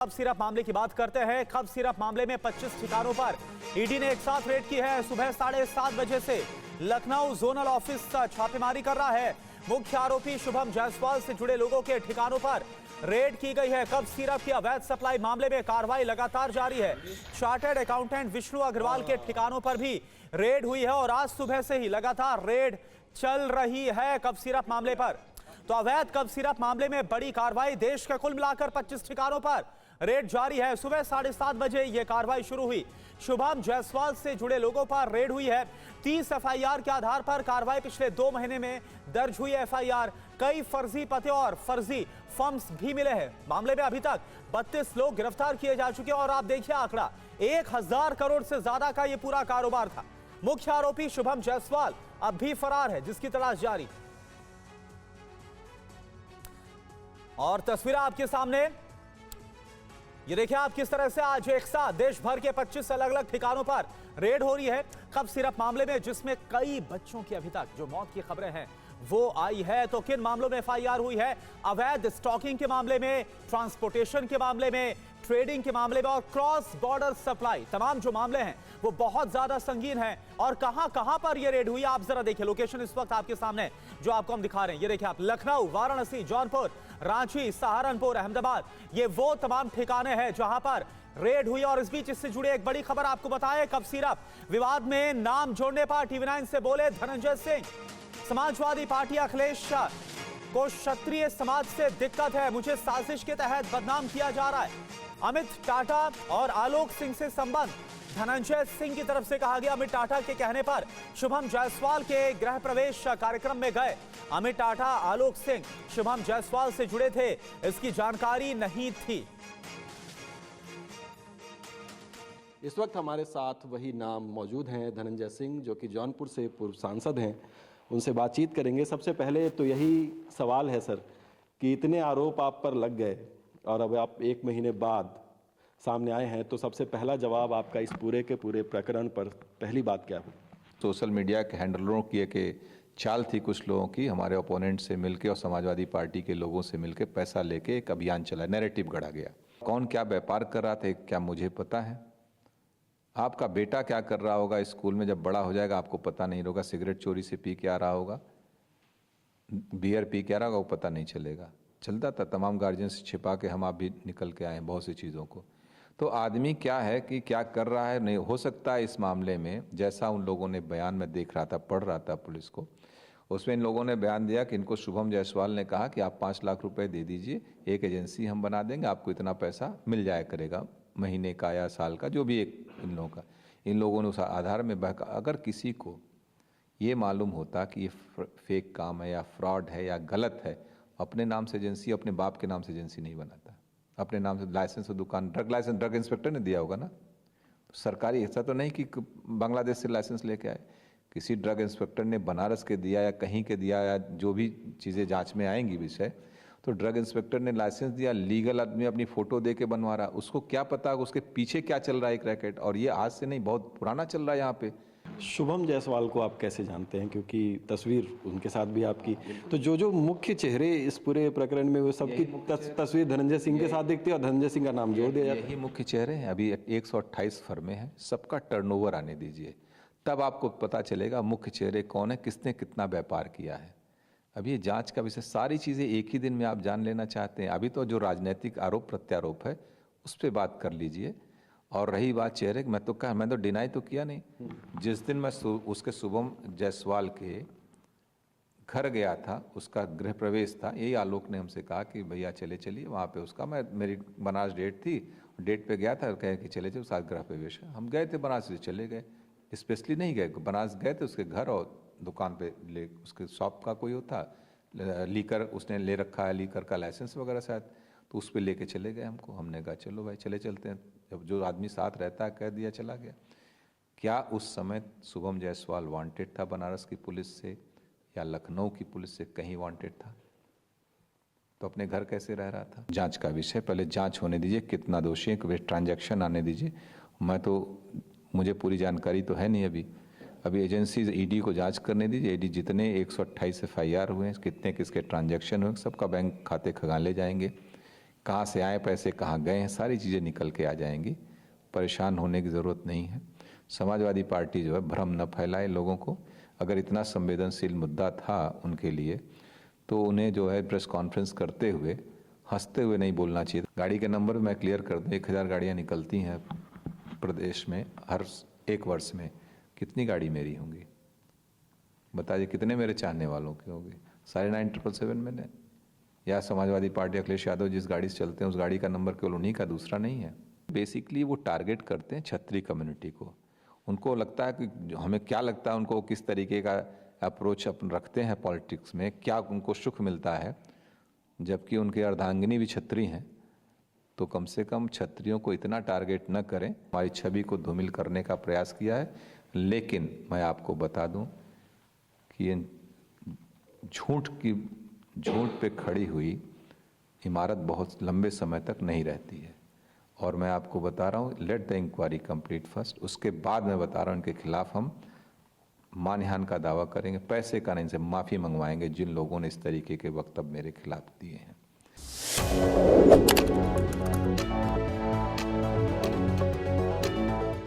कब सिरप मामले की बात करते हैं। कब सिरप मामले में 25 ठिकानों पर ईडी ने एक साथ रेड की है। सुबह 7:30 बजे से लखनऊ जोनल ऑफिस छापेमारी कर रहा है। मुख्य आरोपी शुभम जायसवाल से जुड़े लोगों के ठिकानों पर रेड की गई है। कब सिरप की अवैध सप्लाई मामले में कार्रवाई लगातार जारी है। चार्टर्ड अकाउंटेंट विष्णु अग्रवाल के ठिकानों पर भी रेड हुई है और आज सुबह से ही लगातार रेड चल रही है कब सिरप मामले पर। तो अवैध कब सिरप मामले में बड़ी कार्रवाई, देश के कुल मिलाकर 25 ठिकानों पर रेड जारी है। सुबह 7:30 बजे यह कार्रवाई शुरू हुई। शुभम जायसवाल से जुड़े लोगों पर रेड हुई है। 30 एफआईआर के आधार पर कार्रवाई पिछले 2 महीने में दर्ज हुई है एफआईआर। कई फर्जी पते और फर्जी फॉर्म्स भी मिले हैं। मामले में अभी तक 32 लोग गिरफ्तार किए जा चुके हैं और आप देखिए आंकड़ा 1000 करोड़ से ज्यादा का यह पूरा कारोबार था। मुख्य आरोपी शुभम जायसवाल अब भी फरार है, जिसकी तलाश जारी। और तस्वीरें आपके सामने, ये देखिए आप किस तरह से आज एक साथ देश भर के 25 अलग अलग ठिकानों पर रेड हो रही है कब सिरप मामले में, जिसमें कई बच्चों की अभी तक जो मौत की खबरें हैं वो आई है। तो किन मामलों में एफआईआर हुई है? अवैध स्टॉकिंग के मामले में, ट्रांसपोर्टेशन के मामले में, ट्रेडिंग के मामले में और क्रॉस बॉर्डर सप्लाई, तमाम जो मामले हैं वो बहुत ज्यादा संगीन हैं। और कहां पर ये रेड हुई आप जरा देखिए। लोकेशन इस वक्त आपके सामने जो आपको हम दिखा रहे हैं, ये देखिए आप, लखनऊ, वाराणसी, जौनपुर, रांची, सहारनपुर, अहमदाबाद, ये वो तमाम ठिकाने हैं जहां पर रेड हुई। और इस बीच इससे जुड़ी एक बड़ी खबर आपको बताएं। कब सिरप विवाद में नाम जोड़ने पर टीवी9 से बोले धनंजय सिंह। समाजवादी पार्टी अखिलेश को क्षत्रिय समाज से दिक्कत है, मुझे साजिश के तहत बदनाम किया जा रहा है। अमित टाटा और आलोक सिंह से संबंध धनंजय सिंह की तरफ से कहा गया। अमित टाटा के कहने पर शुभम जायसवाल के गृह प्रवेश कार्यक्रम में गए। अमित टाटा, आलोक सिंह शुभम जायसवाल से जुड़े थे, इसकी जानकारी नहीं थी। इस वक्त हमारे साथ वही नाम मौजूद हैं, धनंजय सिंह, जो कि जौनपुर से पूर्व सांसद हैं। उनसे बातचीत करेंगे। सबसे पहले तो यही सवाल है सर कि इतने आरोप आप पर लग गए और अब आप 1 महीने बाद सामने आए हैं, तो सबसे पहला जवाब आपका इस पूरे के पूरे प्रकरण पर पहली बात क्या है? सोशल मीडिया के हैंडलरों की एक चाल थी कुछ लोगों की, हमारे ओपोनेंट से मिलके और समाजवादी पार्टी के लोगों से मिलके पैसा लेके एक अभियान चला, नैरेटिव गढ़ा गया। कौन क्या व्यापार कर रहा था क्या मुझे पता है? आपका बेटा क्या कर रहा होगा स्कूल में, जब बड़ा हो जाएगा आपको पता नहीं होगा। सिगरेट चोरी से पी के आ रहा होगा, बियर पी के आ रहा होगा, वो पता नहीं चलेगा। चलता था, तमाम गार्जियन से छिपा के हम आप भी निकल के आए हैं बहुत सी चीज़ों को। तो आदमी क्या है कि क्या कर रहा है, नहीं हो सकता है इस मामले में, जैसा उन लोगों ने बयान में देख रहा था, पढ़ रहा था पुलिस को, उसमें इन लोगों ने बयान दिया कि इनको शुभम जायसवाल ने कहा कि आप 5 लाख रुपए दे दीजिए, एक एजेंसी हम बना देंगे, आपको इतना पैसा मिल जाया करेगा महीने का या साल का, जो भी एक इन लोगों का। इन लोगों ने उस आधार में बहका। अगर किसी को ये मालूम होता कि ये फेक काम है या फ्रॉड है या गलत है, अपने नाम से एजेंसी, अपने बाप के नाम से एजेंसी नहीं बनाता। अपने नाम से लाइसेंस और दुकान, ड्रग लाइसेंस ड्रग इंस्पेक्टर ने दिया होगा ना, सरकारी। ऐसा तो नहीं कि बांग्लादेश से लाइसेंस लेके आए, किसी ड्रग इंस्पेक्टर ने बनारस के दिया या कहीं के दिया, या जो भी चीज़ें जांच में आएंगी विषय, तो ड्रग इंस्पेक्टर ने लाइसेंस दिया, लीगल आदमी अपनी फोटो दे के बनवा रहा। उसको क्या पता उसके पीछे क्या चल रहा है एक रैकेट, और ये आज से नहीं बहुत पुराना चल रहा है यहाँ पे। शुभम जायसवाल को आप कैसे जानते हैं, क्योंकि तस्वीर उनके साथ भी आपकी, तो जो मुख्य चेहरे इस पूरे प्रकरण में वो सबकी तस्वीर धनंजय सिंह के साथ दिखती है और धनंजय सिंह का नाम जोड़ दिया जाता है। यही मुख्य चेहरे हैं। अभी 128 फर्में हैं, सबका टर्नओवर आने दीजिए, तब आपको पता चलेगा मुख्य चेहरे कौन है, किसने कितना व्यापार किया है। अभी ये जांच का विषय, सारी चीज़ें एक ही दिन में आप जान लेना चाहते हैं। अभी तो जो राजनीतिक आरोप प्रत्यारोप है उस पर बात कर लीजिए। और रही बात चेहरे की, मैं तो डिनाई तो किया नहीं। जिस दिन मैं उसके शुभम जायसवाल के घर गया था, उसका गृह प्रवेश था, यही आलोक ने हमसे कहा कि भैया चलिए वहाँ पे उसका, मेरी बनारस डेट थी, डेट पे गया था, कहे कि चले जाओ, साथ गृह प्रवेश है। हम गए थे बनारस से, चले गए, स्पेशली नहीं गए, बनारस गए थे उसके घर, और दुकान पे ले, उसके शॉप का कोई होता लीकर उसने ले रखा है, लीकर का लाइसेंस वगैरह शायद, तो उस पर लेके चले गए हमको। हमने कहा चलो भाई चलते हैं, जब जो आदमी साथ रहता है कह दिया, चला गया। क्या उस समय शुभम जायसवाल वांटेड था बनारस की पुलिस से या लखनऊ की पुलिस से, कहीं वांटेड था? तो अपने घर कैसे रह रहा था? जांच का विषय, पहले जांच होने दीजिए, कितना दोषी है, ट्रांजैक्शन आने दीजिए। मुझे पूरी जानकारी तो है नहीं अभी एजेंसी ईडी को जांच करने दीजिए। ईडी जितने 128 एफआईआर हुए हैं, कितने किसके ट्रांजैक्शन हुए, सबका बैंक खाते खंगाले जाएंगे। कहाँ से आए पैसे, कहाँ गए हैं, सारी चीज़ें निकल के आ जाएंगी। परेशान होने की ज़रूरत नहीं है। समाजवादी पार्टी जो है भ्रम न फैलाए लोगों को। अगर इतना संवेदनशील मुद्दा था उनके लिए तो उन्हें जो है प्रेस कॉन्फ्रेंस करते हुए हंसते हुए नहीं बोलना चाहिए। गाड़ी के नंबर मैं क्लियर कर दूँ, 1000 गाड़ियाँ निकलती हैं प्रदेश में हर एक वर्ष में। कितनी गाड़ी मेरी होंगी बताइए, कितने मेरे चाहने वालों की होगी? 9,777 मैंने, या समाजवादी पार्टी अखिलेश यादव जिस गाड़ी से चलते हैं उस गाड़ी का नंबर केवल उन्हीं का, दूसरा नहीं है। बेसिकली वो टारगेट करते हैं क्षत्रिय कम्युनिटी को। उनको लगता है कि हमें क्या लगता है उनको किस तरीके का अप्रोच अपन रखते हैं पॉलिटिक्स में, क्या उनको सुख मिलता है, जबकि उनके अर्धांगिनी भी क्षत्रिय हैं। तो कम से कम क्षत्रियों को इतना टारगेट न करें। हमारी छवि को धूमिल करने का प्रयास किया है, लेकिन मैं आपको बता दूं कि ये झूठ पे खड़ी हुई इमारत बहुत लंबे समय तक नहीं रहती है। और मैं आपको बता रहा हूँ, let the inquiry complete first, उसके बाद मैं बता रहा हूँ इनके खिलाफ हम मानहानि का दावा करेंगे, पैसे का नहीं, इनसे माफ़ी मंगवाएंगे जिन लोगों ने इस तरीके के वक्तव्य मेरे खिलाफ दिए हैं।